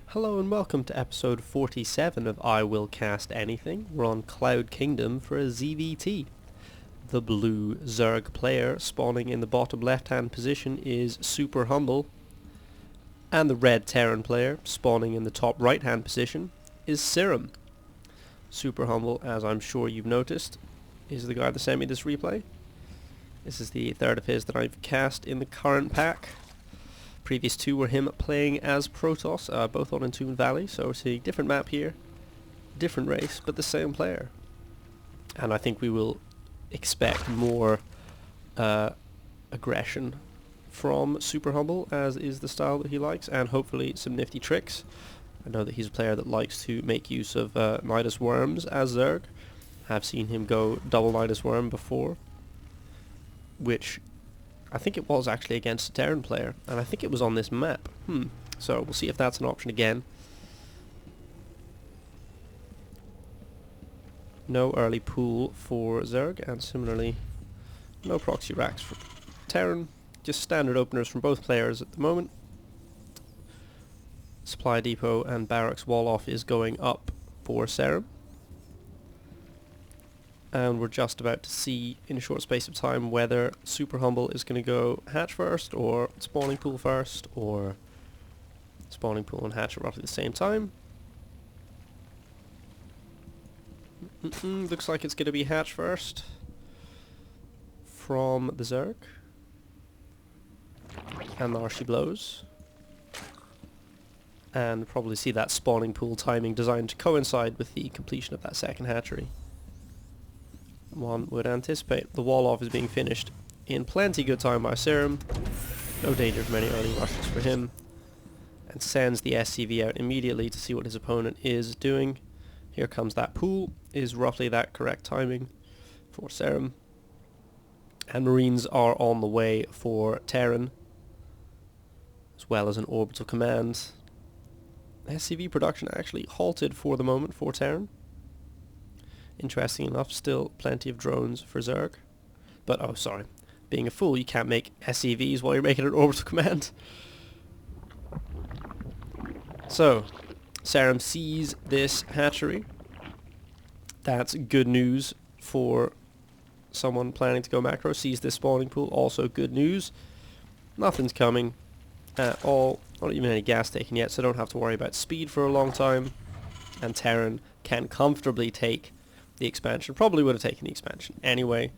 Hello and welcome to episode 47 of I Will Cast Anything. We're on Cloud Kingdom for a ZVT. The blue Zerg player spawning in the bottom left hand position is SuperHumble, and the red Terran player spawning in the top right hand position is Serum. SuperHumble, as I'm sure you've noticed, is the guy that sent me this replay. This is the third of his that I've cast in the current pack. Previous two were him playing as Protoss, both on Entombed Valley, so we're seeing different map here, different race, but the same player. And I think we will expect more aggression from SuperHumble, as is the style that he likes, and hopefully some nifty tricks. I know that he's a player that likes to make use of Nidus Worms as Zerg. I've seen him go double Nidus Worm before, which I think it was actually against a Terran player, and I think it was on this map. So we'll see if that's an option again. No early pool for Zerg, and similarly no proxy racks for Terran. Just standard openers from both players at the moment. Supply depot and barracks wall off is going up for Serum. And we're just about to see in a short space of time whether SuperHumble is going to go hatch first, or spawning pool first, or spawning pool and hatch at roughly the same time. Looks like it's going to be hatch first from the Zerg. And there she blows. And probably see that spawning pool timing designed to coincide with the completion of that second hatchery. One would anticipate. The wall off is being finished in plenty good time by Serum. No danger from any early rushes for him. And sends the SCV out immediately to see what his opponent is doing. Here comes that pool. Is roughly that correct timing for Serum. And Marines are on the way for Terran, as well as an orbital command. SCV production actually halted for the moment for Terran. Interesting enough, still plenty of drones for Zerg. But, oh sorry, being a fool, you can't make SCVs while you're making an orbital command. So, Serum sees this hatchery. That's good news for someone planning to go macro. Sees this spawning pool, also good news. Nothing's coming at all, not even any gas taken yet, so don't have to worry about speed for a long time. And Terran can comfortably take the expansion. Probably would have taken the expansion anyway,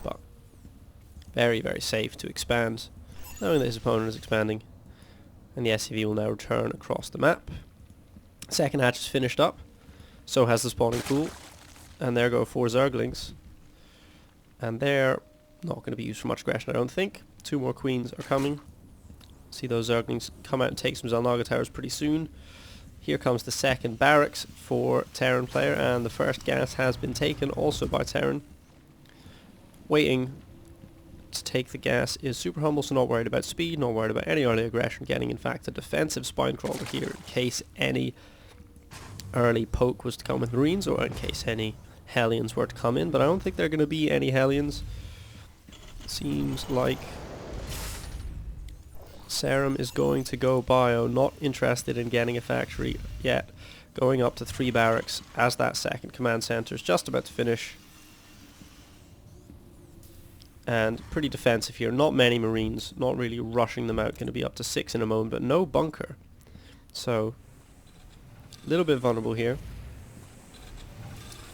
but very, very safe to expand, knowing that his opponent is expanding. And the SCV will now return across the map. Second hatch is finished up, so has the spawning pool, and there go 4 Zerglings. And they're not going to be used for much aggression, I don't think. 2 more queens are coming. See those Zerglings come out and take some Xel'Naga towers pretty soon. Here comes the second barracks for Terran player, and the first gas has been taken also by Terran. Waiting to take the gas is SuperHumble, so not worried about speed, not worried about any early aggression, getting in fact a defensive spine crawler here in case any early poke was to come with Marines, or in case any Hellions were to come in, but I don't think there are going to be any Hellions. Seems like Serum is going to go bio, not interested in getting a factory yet. Going up to 3 barracks as that second command center is just about to finish. And pretty defensive here. Not many Marines, not really rushing them out. Going to be up to 6 in a moment, but no bunker. So, a little bit vulnerable here.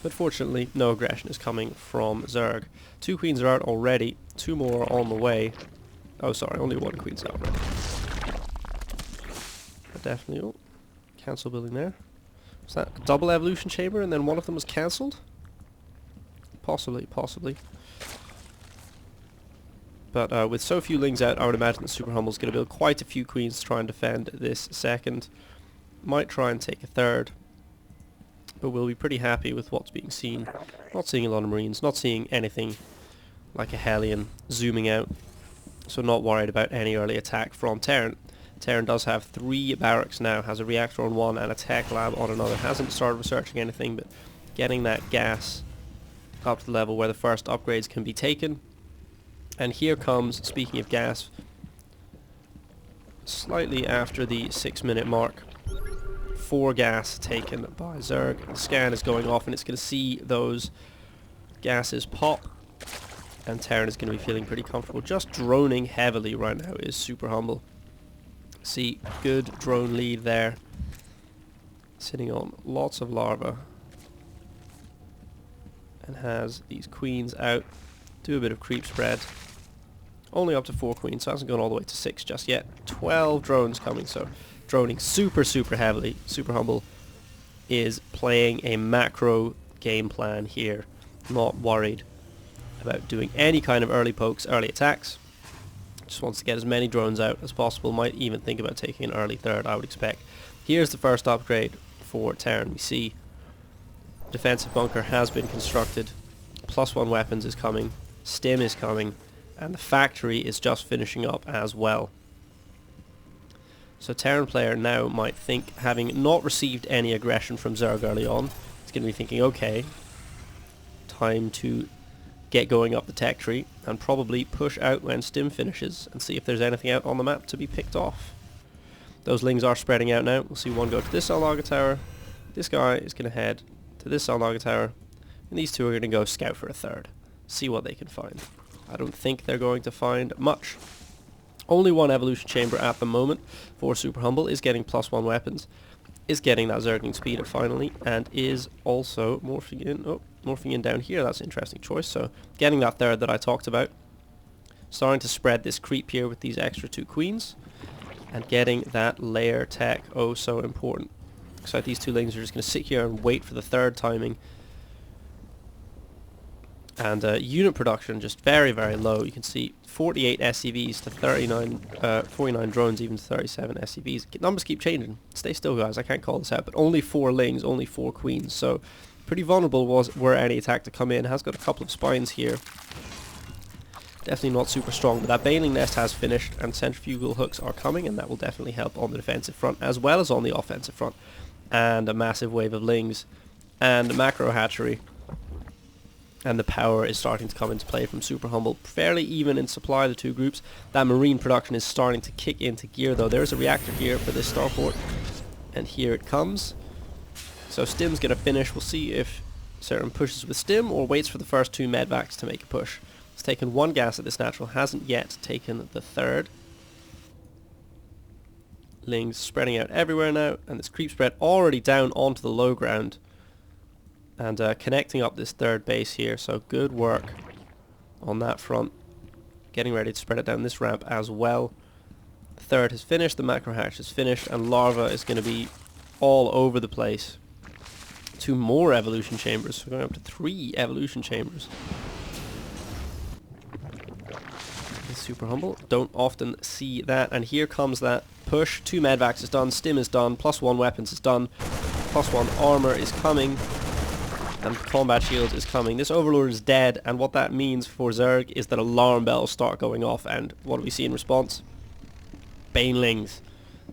But fortunately, no aggression is coming from Zerg. 2 queens are out already. 2 more are on the way. Oh, sorry, only 1 queen's out right. But definitely, oh, cancel building there. Was that a double evolution chamber and then one of them was cancelled? Possibly. But with so few lings out, I would imagine that SuperHumble's going to build quite a few queens to try and defend this second. Might try and take a third, but we'll be pretty happy with what's being seen. Not seeing a lot of Marines, not seeing anything like a Hellion zooming out. So not worried about any early attack from Terran. Terran does have 3 barracks now, has a reactor on one and a tech lab on another. Hasn't started researching anything, but getting that gas up to the level where the first upgrades can be taken. And here comes, speaking of gas, slightly after the 6-minute mark. 4 gas taken by Zerg. The scan is going off and it's going to see those gases pop. And Terran is going to be feeling pretty comfortable. Just droning heavily right now is SuperHumble. See, good drone lead there. Sitting on lots of larvae. And has these queens out. Do a bit of creep spread. Only up to 4 queens, so it hasn't gone all the way to 6 just yet. 12 drones coming, so droning super heavily. SuperHumble is playing a macro game plan here. Not worried about doing any kind of early pokes, early attacks. Just wants to get as many drones out as possible. Might even think about taking an early third, I would expect. Here's the first upgrade for Terran. We see defensive bunker has been constructed. +1 weapons is coming. Stim is coming. And the factory is just finishing up as well. So Terran player now might think, having not received any aggression from Zerg early on, he's going to be thinking, okay, time to get going up the tech tree and probably push out when Stim finishes and see if there's anything out on the map to be picked off. Those lings are spreading out now. We'll see one go to this Alnaga tower. This guy is going to head to this Alnaga tower. And these two are going to go scout for a third. See what they can find. I don't think they're going to find much. Only one evolution chamber at the moment for SuperHumble is getting +1 weapons. Is getting that Zergling speed finally, and is also morphing in down here. That's an interesting choice. So getting that third that I talked about. Starting to spread this creep here with these extra 2 queens. And getting that layer tech, oh so important. Looks like these 2 lings are just going to sit here and wait for the third timing. And unit production just very low. You can see 48 SCVs to 49 drones, even to 37 SCVs. Numbers keep changing. Stay still, guys. I can't call this out. But only 4 lings, only 4 queens. So pretty vulnerable were any attack to come in. Has got a couple of spines here. Definitely not super strong. But that Baneling nest has finished, and centrifugal hooks are coming, and that will definitely help on the defensive front as well as on the offensive front. And a massive wave of lings and a macro hatchery. And the power is starting to come into play from SuperHumble. Fairly even in supply, the 2 groups. That marine production is starting to kick into gear though. There's a reactor here for this starport. And here it comes. So Stim's going to finish. We'll see if Serum pushes with Stim or waits for the first 2 medvacs to make a push. It's taken 1 gas at this natural. Hasn't yet taken the third. Lings spreading out everywhere now. And this creep spread already down onto the low ground. And connecting up this third base here, so good work on that front. Getting ready to spread it down this ramp as well. The third has finished, the macro hatch is finished, and larva is going to be all over the place. 2 more evolution chambers, so going up to 3 evolution chambers. SuperHumble, don't often see that, and here comes that push. 2 medvacs is done, Stim is done, +1 weapons is done, +1 armor is coming. And combat shield is coming. This Overlord is dead, and what that means for Zerg is that alarm bells start going off, and what do we see in response? Banelings.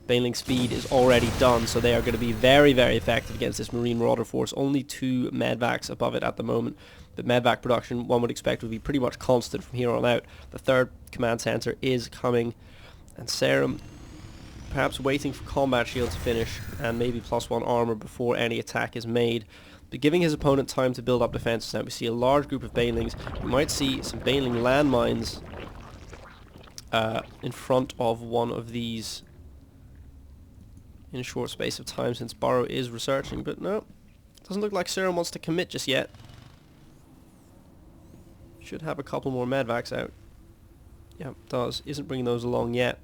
Baneling speed is already done, so they are going to be very effective against this Marine Marauder force. Only 2 medvacs above it at the moment. The medvac production, one would expect, would be pretty much constant from here on out. The 3rd command center is coming, and Serum perhaps waiting for combat shield to finish, and maybe +1 armor before any attack is made. But giving his opponent time to build up defenses. Now we see a large group of Banelings. We might see some Baneling landmines in front of one of these in a short space of time, since Burrow is researching. But no, doesn't look like Serum wants to commit just yet. Should have a couple more medvacs out. Yeah, does. Isn't bringing those along yet.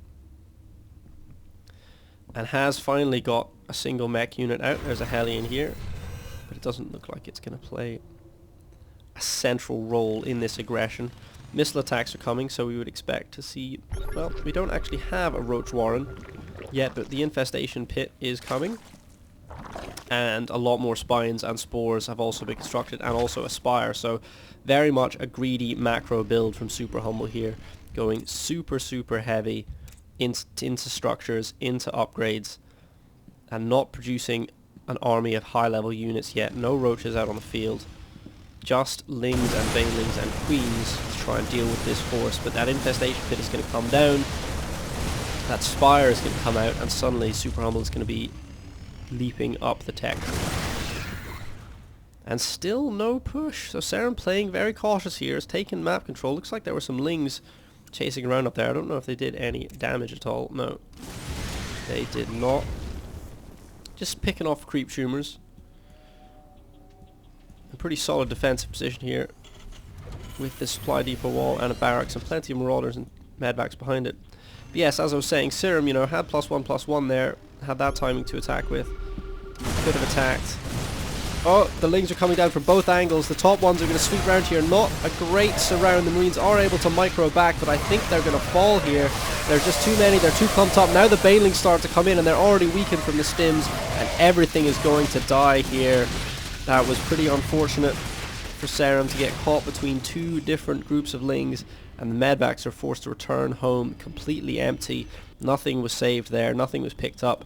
And has finally got a single mech unit out. There's a heli in here. But it doesn't look like it's going to play a central role in this aggression. Missile attacks are coming, so we would expect to see... Well, we don't actually have a Roach Warren yet, but the Infestation Pit is coming. And a lot more spines and spores have also been constructed, and also a spire. So very much a greedy macro build from SuperHumble here. Going super heavy into structures, into upgrades, and not producing an army of high-level units yet. No roaches out on the field. Just lings and banelings and queens to try and deal with this force. But that infestation pit is going to come down. that Spire is going to come out and suddenly SuperHumble is going to be leaping up the tech. And still no push. So Serum playing very cautious here. Is taking map control. Looks like there were some Lings chasing around up there. I don't know if they did any damage at all. No. They did not. Just picking off creep tumors. A pretty solid defensive position here. With this supply depot wall and a barracks and plenty of marauders and medvacs behind it. But yes, as I was saying, Serum, you know, had +1/+1 there. Had that timing to attack with. Could have attacked. Oh, the Lings are coming down from both angles. The top ones are going to sweep around here. Not a great surround. The Marines are able to micro back, but I think they're going to fall here. There's just too many. They're too clumped up. Now the Banelings start to come in, and they're already weakened from the stims, and everything is going to die here. That was pretty unfortunate for Serum to get caught between two different groups of Lings, and the medvacs are forced to return home completely empty. Nothing was saved there. Nothing was picked up.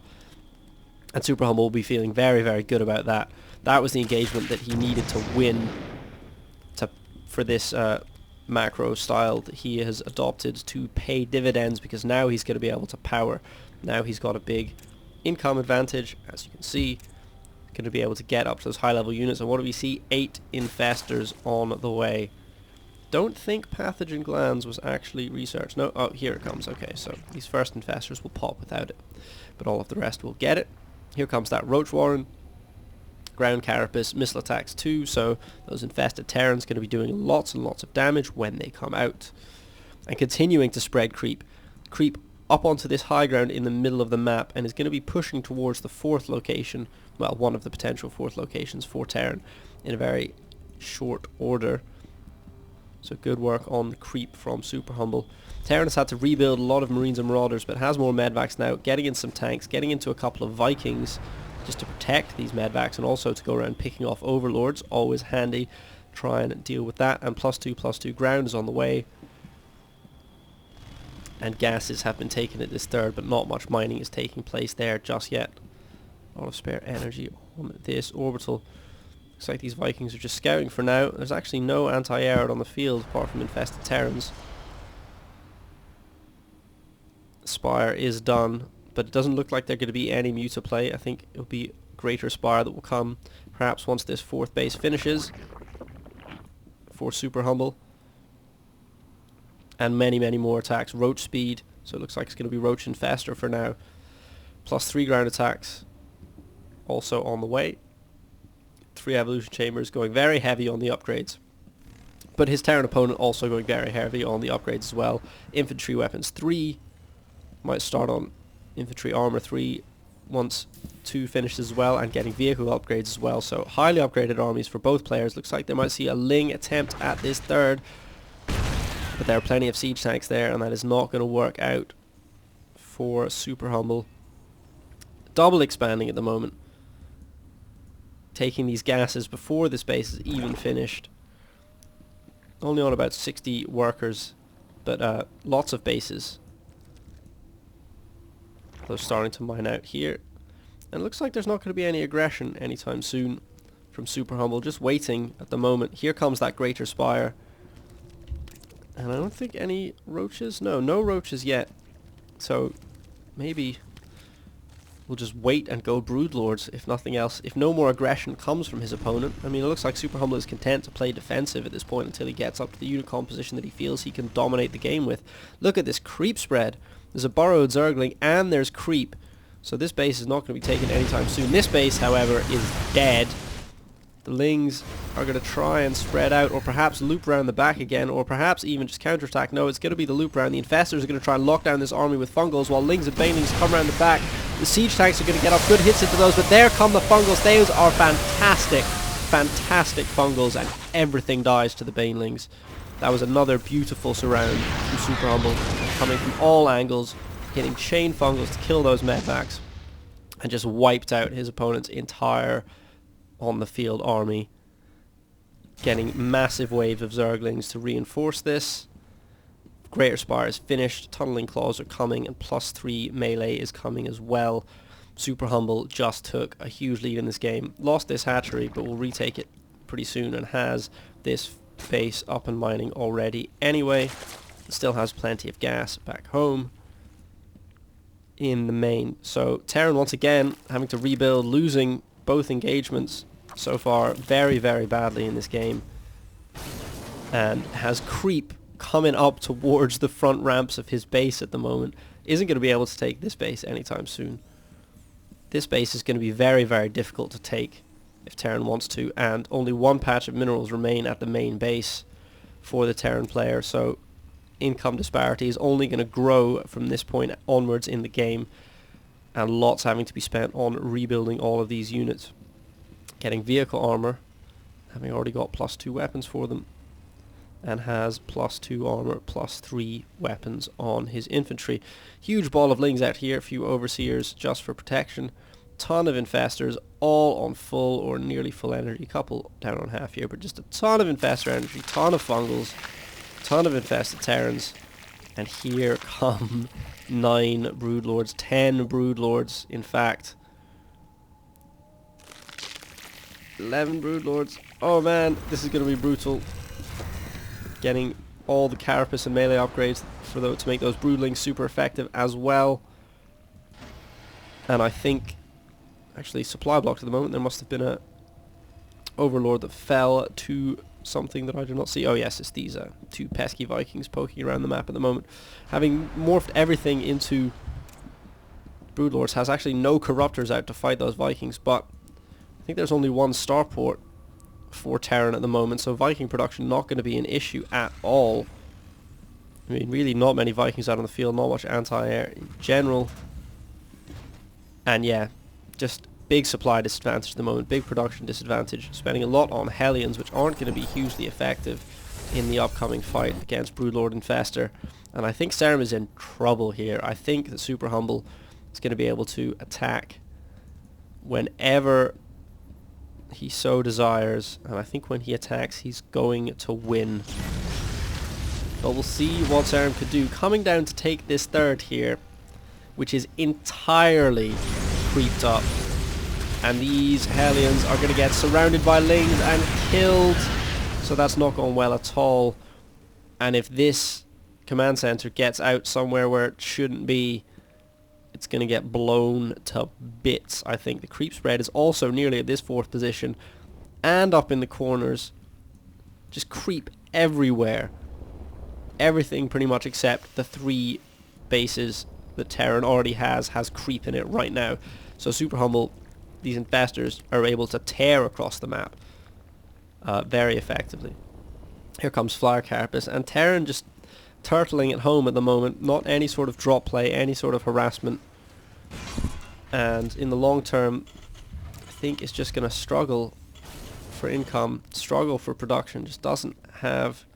And SuperHumble will be feeling very, very good about that. That was the engagement that he needed to win for this macro style that he has adopted to pay dividends, because now he's going to be able to power. Now he's got a big income advantage, as you can see. Going to be able to get up to those high level units. And what do we see? 8 infestors on the way. Don't think pathogen glands was actually researched. No, oh, here it comes. Okay, so these first infestors will pop without it, but all of the rest will get it. Here comes that roach warren. Ground carapace, missile attacks too, so those infested Terrans going to be doing lots and lots of damage when they come out. And continuing to spread creep up onto this high ground in the middle of the map, and is going to be pushing towards the 4th location, well, one of the potential 4th locations for Terran, in a very short order. So good work on creep from SuperHumble. Terran has had to rebuild a lot of Marines and Marauders, but has more medvacs now, getting in some tanks, getting into a couple of Vikings, just to protect these medvacs, and also to go around picking off overlords. Always handy. Try and deal with that. And +2/+2 ground is on the way. And gases have been taken at this 3rd, but not much mining is taking place there just yet. A lot of spare energy on this orbital. Looks like these Vikings are just scouting for now. There's actually no anti-air on the field apart from infested Terrans. Spire is done, but it doesn't look like they're going to be any Muta play. I think it'll be Greater Spire that will come perhaps once this 4th base finishes for SuperHumble. And many, many more attacks. Roach speed, so it looks like it's going to be Roach Infestor for now. +3 ground attacks also on the way. 3 evolution chambers going very heavy on the upgrades. But his Terran opponent also going very heavy on the upgrades as well. Infantry weapons 3. Might start on infantry armor 3 once 2 finishes as well, and getting vehicle upgrades as well. So highly upgraded armies for both players. Looks like they might see a Ling attempt at this 3rd. But there are plenty of siege tanks there, and that is not going to work out for SuperHumble. Double expanding at the moment. Taking these gases before this base is even finished. Only on about 60 workers, but lots of bases. They're starting to mine out here. And it looks like there's not going to be any aggression anytime soon from SuperHumble. Just waiting at the moment. Here comes that Greater Spire. And I don't think any roaches? No roaches yet. So maybe we'll just wait and go Broodlords, if nothing else. If no more aggression comes from his opponent. I mean, it looks like SuperHumble is content to play defensive at this point until he gets up to the unit composition that he feels he can dominate the game with. Look at this creep spread. There's a burrowed Zergling and there's creep. So this base is not going to be taken anytime soon. This base, however, is dead. The Lings are going to try and spread out, or perhaps loop around the back again, or perhaps even just counterattack. No, it's going to be the loop round. The Infestors are going to try and lock down this army with Fungals, while Lings and Banelings come around the back. The Siege Tanks are going to get off good hits into those, but there come the Fungals. Those are fantastic, fantastic Fungals, and everything dies to the Banelings. That was another beautiful surround from SuperHumble, coming from all angles, hitting chain Fungals to kill those medvacs, and just wiped out his opponent's entire on the field army, getting massive wave of Zerglings to reinforce this. Greater Spire is finished, Tunneling Claws are coming, and +3 melee is coming as well. SuperHumble just took a huge lead in this game, lost this hatchery, but will retake it pretty soon, and has this base up and mining already anyway. Still has plenty of gas back home. in the main. So Terran once again having to rebuild, losing both engagements so far very, very badly in this game, and has creep coming up towards the front ramps of his base at the moment. Isn't going to be able to take this base anytime soon. This base is going to be very, very difficult to take if Terran wants to, and only one patch of minerals remain at the main base for the Terran player, so income disparity is only going to grow from this point onwards in the game, and lots having to be spent on rebuilding all of these units. Getting vehicle armor, having already got +2 weapons for them, and has +2 armor, +3 weapons on his infantry. Huge ball of lings out here, a few overseers just for protection, ton of infestors, all on full or nearly full energy, couple down on half here, but just a ton of infestor energy, ton of fungals, ton of infested Terrans, and here come 9 broodlords, 10 broodlords in fact. 11 broodlords. Oh man, this is going to be brutal. Getting all the carapace and melee upgrades to make those broodlings super effective as well. And I think, actually, supply blocked at the moment. There must have been a overlord that fell to something that I do not see. Oh yes, it's these 2 pesky Vikings poking around the map at the moment. Having morphed everything into broodlords, has actually no corruptors out to fight those Vikings, but I think there's only one starport for Terran at the moment, so Viking production not going to be an issue at all. I mean, really not many Vikings out on the field, not much anti-air in general. And yeah, just big supply disadvantage at the moment, big production disadvantage, spending a lot on Hellions, which aren't going to be hugely effective in the upcoming fight against Broodlord Infestor. And I think Serum is in trouble here. I think that SuperHumble is going to be able to attack whenever he so desires, and I think when he attacks he's going to win. But we'll see what Serum could do. Coming down to take this third here, which is entirely creeped up, and these Hellions are going to get surrounded by lings and killed, so that's not going well at all. And if this command center gets out somewhere where it shouldn't be, it's going to get blown to bits. I think the creep spread is also nearly at this 4th position, and up in the corners. Just creep everywhere. Everything pretty much except the 3 bases that Terran already has creep in it right now. So SuperHumble, these infestors are able to tear across the map very effectively. Here comes Flyer Carapace, and Terran just turtling at home at the moment. Not any sort of drop play, any sort of harassment. And in the long term, I think it's just going to struggle for income, struggle for production. Just doesn't have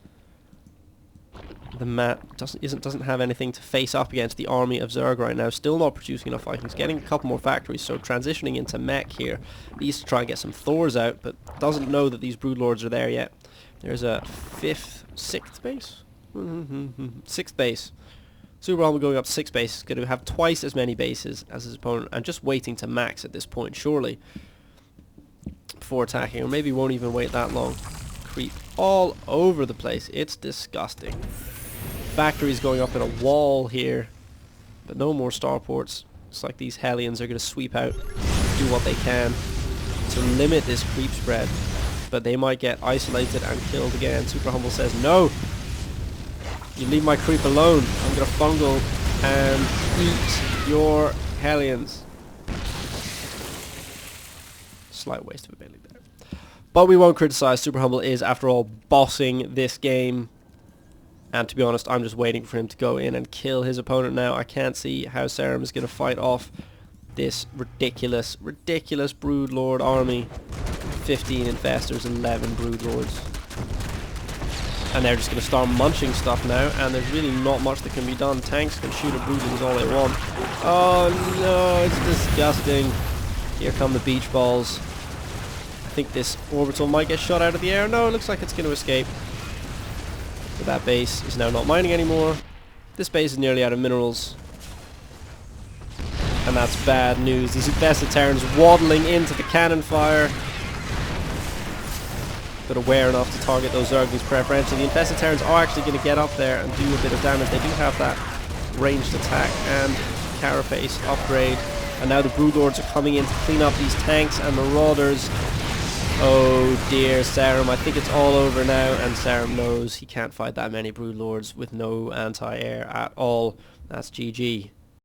the map, doesn't have anything to face up against the army of Zerg right now. Still not producing enough Vikings. Getting a couple more factories, so transitioning into mech here. Needs to try and get some Thors out, but doesn't know that these broodlords are there yet. There's a 6th base. 6th base. SuperHumble going up 6 bases, going to have twice as many bases as his opponent, and just waiting to max at this point, surely, before attacking, or maybe won't even wait that long. Creep all over the place. It's disgusting. Factories going up in a wall here, but no more starports. It's like these Hellions are going to sweep out, do what they can to limit this creep spread, but they might get isolated and killed again. SuperHumble says, no! You leave my creep alone. I'm going to fungal and eat your Hellions. Slight waste of ability there. But we won't criticize. SuperHumble is, after all, bossing this game. And to be honest, I'm just waiting for him to go in and kill his opponent now. I can't see how Serum is going to fight off this ridiculous, ridiculous Broodlord army. 15 infestors, 11 Broodlords. And they're just going to start munching stuff now, and there's really not much that can be done. Tanks can shoot at broodlings all they want. Oh no, it's disgusting. Here come the beach balls. I think this orbital might get shot out of the air. No, it looks like it's going to escape. But that base is now not mining anymore. This base is nearly out of minerals. And that's bad news. These infested Terrans waddling into the cannon fire. But aware enough to target those Zerglings preferentially. The infested Terrans are actually going to get up there and do a bit of damage. They do have that ranged attack and carapace upgrade. And now the Broodlords are coming in to clean up these tanks and Marauders. Oh dear, Serum, I think it's all over now, and Serum knows he can't fight that many Broodlords with no anti-air at all. That's GG.